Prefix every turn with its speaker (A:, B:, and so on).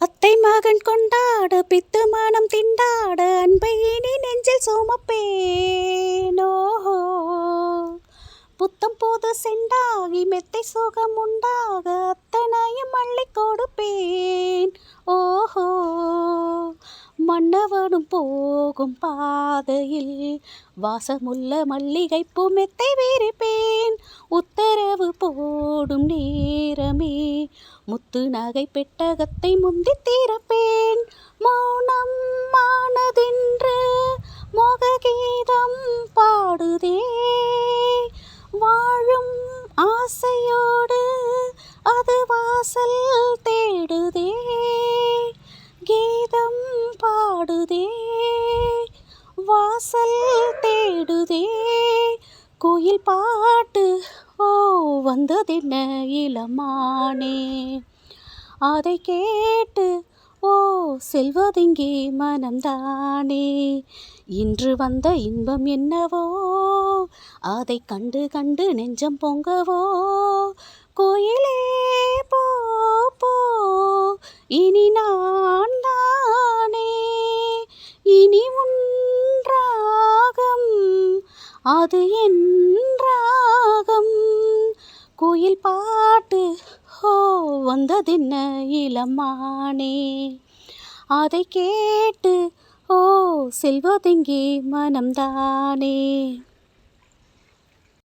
A: அத்தை மகன் கொண்டாட பித்து மனம் திண்டாட அன்பை இனி நெஞ்சில் சுமப்பேனோ. புத்தம் போது செண்டாகி மெத்தை சுகம் உண்டாக அத்தனையும் அள்ளி கொடுப்பேன். ஓஹோ, மன்னவனும் போகும் பாதையில் வாசமுள்ள மல்லிகைப்பூ மெத்தை விரிப்பேன். உத்தரவு போடும் நேரமே முத்து நகை பெட்டகத்தை முந்தி தீரப்பேன். மௌனம் ஆனதென்று மோககீதம் பாடுதே, வாழும் ஆசையோடு அது வாசல் தேடுதே. கீதம் பாடுதே, வாசல் தேடுதே. கோயில் பாட்டு ஓ வந்ததென்ன இளமானே, அதை கேட்டு ஓ செல்வதெங்கே மனம்தானே. இன்று வந்த இன்பம் என்னவோ, அதை கண்டு கண்டு நெஞ்சம் பொங்கவோ. கோயிலே போ போ, இனி நான் தானே, இனி உன் ராகம் அது என் ராகம். கோயில் பாட்டு ஓ வந்ததென்ன இளமானே, அதை கேட்டு ஓ செல்வதெங்கே மனம்தானே.